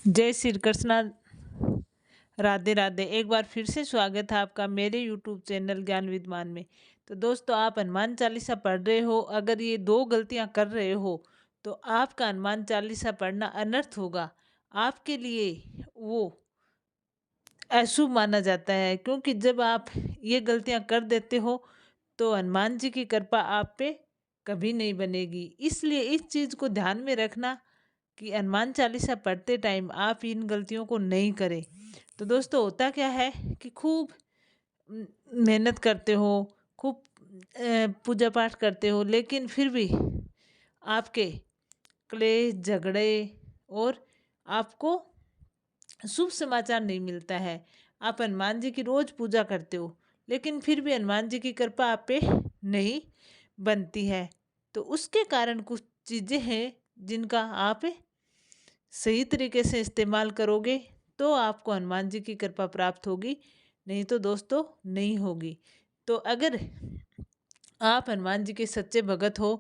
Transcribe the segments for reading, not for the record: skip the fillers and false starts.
जय श्री कृष्णा। राधे राधे। एक बार फिर से स्वागत है आपका मेरे यूट्यूब चैनल ज्ञान विद्वान में। तो दोस्तों, आप हनुमान चालीसा पढ़ रहे हो, अगर ये दो गलतियां कर रहे हो तो आपका हनुमान चालीसा पढ़ना अनर्थ होगा। आपके लिए वो अशुभ माना जाता है, क्योंकि जब आप ये गलतियां कर देते हो तो हनुमान जी की कृपा आप पे कभी नहीं बनेगी। इसलिए इस चीज़ को ध्यान में रखना कि हनुमान चालीसा पढ़ते टाइम आप इन गलतियों को नहीं करें। तो दोस्तों, होता क्या है कि खूब मेहनत करते हो, खूब पूजा पाठ करते हो, लेकिन फिर भी आपके क्लेश, झगड़े और आपको शुभ समाचार नहीं मिलता है। आप हनुमान जी की रोज पूजा करते हो, लेकिन फिर भी हनुमान जी की कृपा आप पे नहीं बनती है। तो उसके कारण कुछ चीज़ें हैं जिनका आप सही तरीके से इस्तेमाल करोगे तो आपको हनुमान जी की कृपा प्राप्त होगी, नहीं तो दोस्तों नहीं होगी। तो अगर आप हनुमान जी के सच्चे भगत हो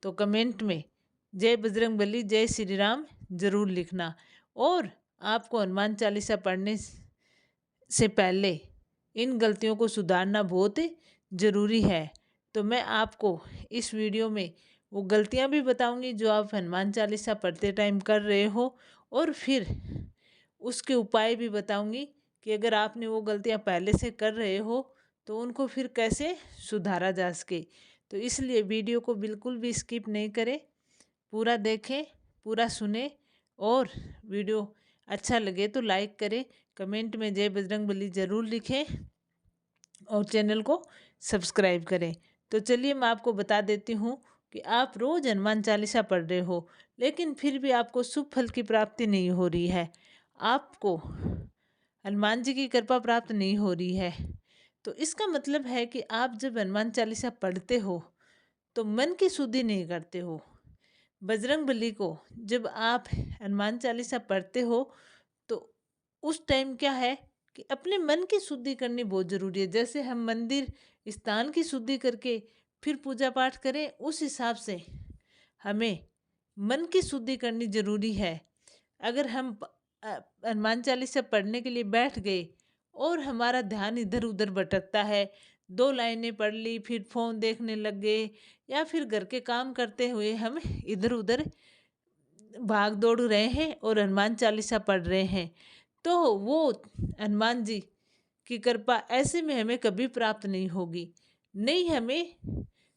तो कमेंट में जय बजरंगबली, जय श्री राम जरूर लिखना। और आपको हनुमान चालीसा पढ़ने से पहले इन गलतियों को सुधारना बहुत ज़रूरी है। तो मैं आपको इस वीडियो में वो गलतियां भी बताऊंगी जो आप हनुमान चालीसा पढ़ते टाइम कर रहे हो, और फिर उसके उपाय भी बताऊंगी कि अगर आपने वो गलतियां पहले से कर रहे हो तो उनको फिर कैसे सुधारा जा सके। तो इसलिए वीडियो को बिल्कुल भी स्किप नहीं करें, पूरा देखें, पूरा सुने। और वीडियो अच्छा लगे तो लाइक करें, कमेंट में जय बजरंगबली ज़रूर लिखें और चैनल को सब्सक्राइब करें। तो चलिए मैं आपको बता देती हूँ कि आप रोज़ हनुमान चालीसा पढ़ रहे हो लेकिन फिर भी आपको शुभ फल की प्राप्ति नहीं हो रही है, आपको हनुमान जी की कृपा प्राप्त नहीं हो रही है, तो इसका मतलब है कि आप जब हनुमान चालीसा पढ़ते हो तो मन की शुद्धि नहीं करते हो। बजरंगबली को जब आप हनुमान चालीसा पढ़ते हो तो उस टाइम क्या है कि अपने मन की शुद्धि करनी बहुत ज़रूरी है। जैसे हम मंदिर स्थान की शुद्धि करके फिर पूजा पाठ करें, उस हिसाब से हमें मन की शुद्धि करनी ज़रूरी है। अगर हम हनुमान चालीसा पढ़ने के लिए बैठ गए और हमारा ध्यान इधर उधर भटकता है, दो लाइनें पढ़ ली फिर फ़ोन देखने लग गए, या फिर घर के काम करते हुए हम इधर उधर भाग दौड़ रहे हैं और हनुमान चालीसा पढ़ रहे हैं, तो वो हनुमान जी की कृपा ऐसे में हमें कभी प्राप्त नहीं होगी। नहीं, हमें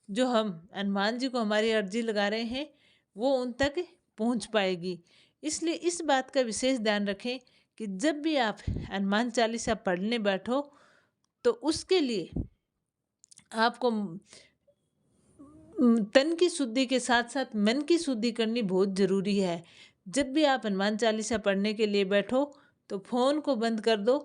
जो हम हनुमान जी को हमारी अर्जी लगा रहे हैं वो उन तक पहुंच पाएगी। इसलिए इस बात का विशेष ध्यान रखें कि जब भी आप हनुमान चालीसा पढ़ने बैठो तो उसके लिए आपको तन की शुद्धि के साथ साथ मन की शुद्धि करनी बहुत ज़रूरी है। जब भी आप हनुमान चालीसा पढ़ने के लिए बैठो तो फ़ोन को बंद कर दो।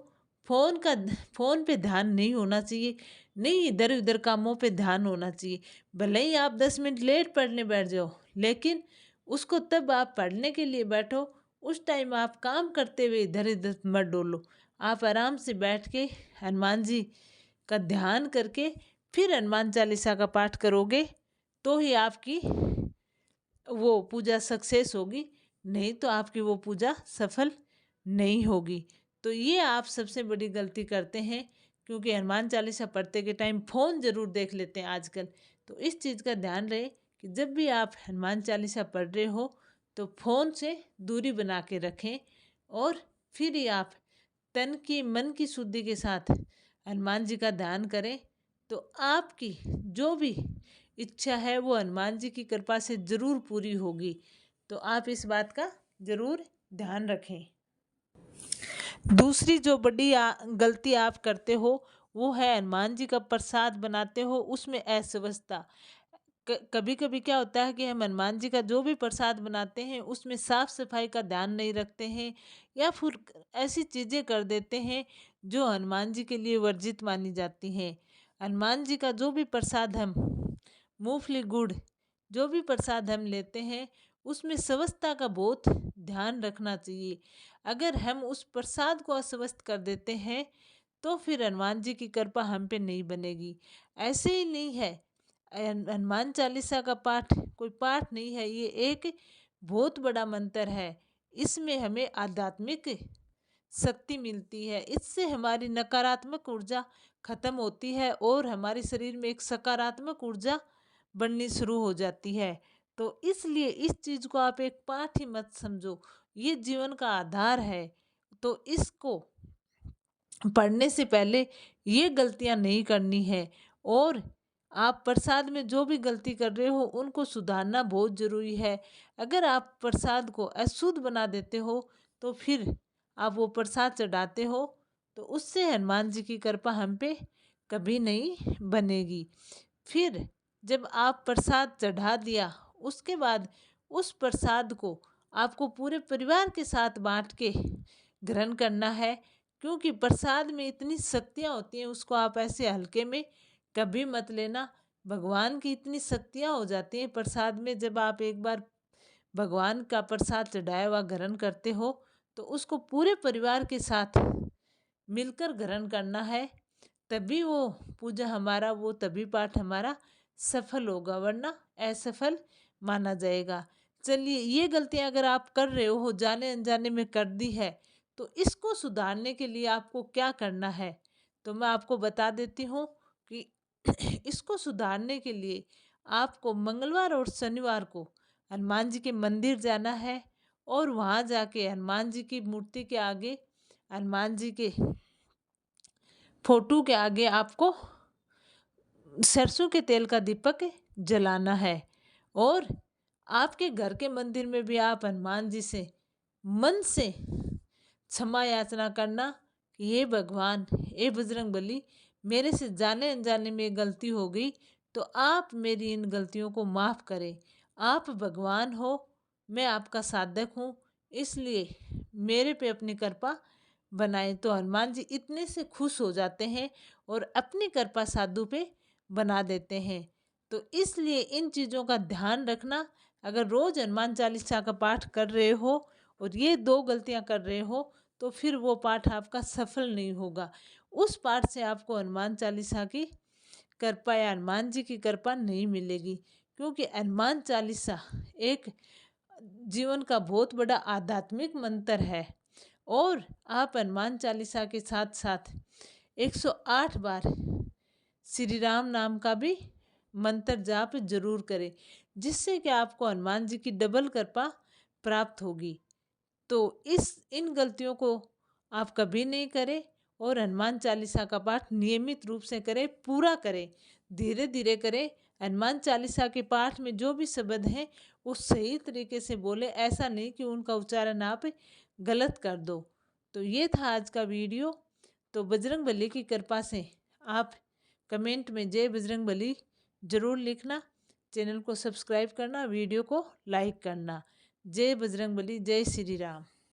फ़ोन पे ध्यान नहीं होना चाहिए, नहीं इधर उधर कामों पे ध्यान होना चाहिए। भले ही आप 10 मिनट लेट पढ़ने बैठ जाओ, लेकिन उसको तब आप पढ़ने के लिए बैठो, उस टाइम आप काम करते हुए इधर उधर मत डोलो। आप आराम से बैठ के हनुमान जी का ध्यान करके फिर हनुमान चालीसा का पाठ करोगे तो ही आपकी वो पूजा सक्सेस होगी, नहीं तो आपकी वो पूजा सफल नहीं होगी। तो ये आप सबसे बड़ी गलती करते हैं, क्योंकि हनुमान चालीसा पढ़ते के टाइम फ़ोन ज़रूर देख लेते हैं आजकल। तो इस चीज़ का ध्यान रहे कि जब भी आप हनुमान चालीसा पढ़ रहे हो तो फ़ोन से दूरी बना के रखें, और फिर ही आप तन की मन की शुद्धि के साथ हनुमान जी का ध्यान करें। तो आपकी जो भी इच्छा है वो हनुमान जी की कृपा से ज़रूर पूरी होगी। तो आप इस बात का ज़रूर ध्यान रखें। दूसरी जो बड़ी गलती आप करते हो वो है हनुमान जी का प्रसाद बनाते हो उसमें अस्वच्छता। कभी कभी क्या होता है कि हम हनुमान जी का जो भी प्रसाद बनाते हैं उसमें साफ सफाई का ध्यान नहीं रखते हैं, या फिर ऐसी चीज़ें कर देते हैं जो हनुमान जी के लिए वर्जित मानी जाती हैं। हनुमान जी का जो भी प्रसाद हम मूंगफली गुड़ जो भी प्रसाद हम लेते हैं उसमें स्वच्छता का बहुत ध्यान रखना चाहिए। अगर हम उस प्रसाद को अस्वस्थ कर देते हैं तो फिर हनुमान जी की कृपा हम पे नहीं बनेगी। ऐसे ही नहीं है, हनुमान चालीसा का पाठ कोई पाठ नहीं है, ये एक बहुत बड़ा मंत्र है। इसमें हमें आध्यात्मिक शक्ति मिलती है। इससे हमारी नकारात्मक ऊर्जा खत्म होती है और हमारे शरीर में एक सकारात्मक ऊर्जा बननी शुरू हो जाती है। तो इसलिए इस चीज को आप एक पाठ ही मत समझो, ये जीवन का आधार है। तो इसको पढ़ने से पहले ये गलतियां नहीं करनी है। और आप प्रसाद में जो भी गलती कर रहे हो उनको सुधारना बहुत ज़रूरी है। अगर आप प्रसाद को अशुद्ध बना देते हो तो फिर आप वो प्रसाद चढ़ाते हो तो उससे हनुमान जी की कृपा हम पे कभी नहीं बनेगी। फिर जब आप प्रसाद चढ़ा दिया उसके बाद उस प्रसाद को आपको पूरे परिवार के साथ बांट के ग्रहण करना है, क्योंकि प्रसाद में इतनी शक्तियाँ होती हैं, उसको आप ऐसे हल्के में कभी मत लेना। भगवान की इतनी शक्तियाँ हो जाती हैं प्रसाद में। जब आप एक बार भगवान का प्रसाद चढ़ाया हुआ ग्रहण करते हो तो उसको पूरे परिवार के साथ मिलकर ग्रहण करना है, तभी वो पूजा हमारा, वो तभी पाठ हमारा सफल होगा, वरना असफल माना जाएगा। चलिए, ये गलतियां अगर आप कर रहे हो, जाने अनजाने में कर दी है, तो इसको सुधारने के लिए आपको क्या करना है तो मैं आपको बता देती हूँ कि इसको सुधारने के लिए आपको मंगलवार और शनिवार को हनुमान जी के मंदिर जाना है और वहाँ जाके हनुमान जी की मूर्ति के आगे, हनुमान जी के फोटो के आगे आपको सरसों के तेल का दीपक जलाना है। और आपके घर के मंदिर में भी आप हनुमान जी से मन से क्षमा याचना करना कि हे भगवान, हे बजरंगबली, मेरे से जाने अनजाने में गलती हो गई तो आप मेरी इन गलतियों को माफ़ करें। आप भगवान हो, मैं आपका साधक हूँ, इसलिए मेरे पे अपनी कृपा बनाए। तो हनुमान जी इतने से खुश हो जाते हैं और अपनी कृपा साधु पे बना देते हैं। तो इसलिए इन चीज़ों का ध्यान रखना। अगर रोज़ हनुमान चालीसा का पाठ कर रहे हो और ये दो गलतियां कर रहे हो तो फिर वो पाठ आपका सफल नहीं होगा। उस पाठ से आपको हनुमान चालीसा की कृपा या हनुमान जी की कृपा नहीं मिलेगी, क्योंकि हनुमान चालीसा एक जीवन का बहुत बड़ा आध्यात्मिक मंत्र है। और आप हनुमान चालीसा के साथ साथ 108 बार श्री राम नाम का भी मंत्र जाप जरूर करें, जिससे कि आपको हनुमान जी की डबल कृपा प्राप्त होगी। तो इन गलतियों को आप कभी नहीं करें और हनुमान चालीसा का पाठ नियमित रूप से करें, पूरा करें, धीरे धीरे करें। हनुमान चालीसा के पाठ में जो भी शब्द हैं वो सही तरीके से बोले, ऐसा नहीं कि उनका उच्चारण आप गलत कर दो। तो ये था आज का वीडियो। तो बजरंगबली की कृपा से आप कमेंट में जय बजरंगबली जरूर लिखना, चैनल को सब्सक्राइब करना, वीडियो को लाइक करना। जय बजरंगबली, जय श्री राम।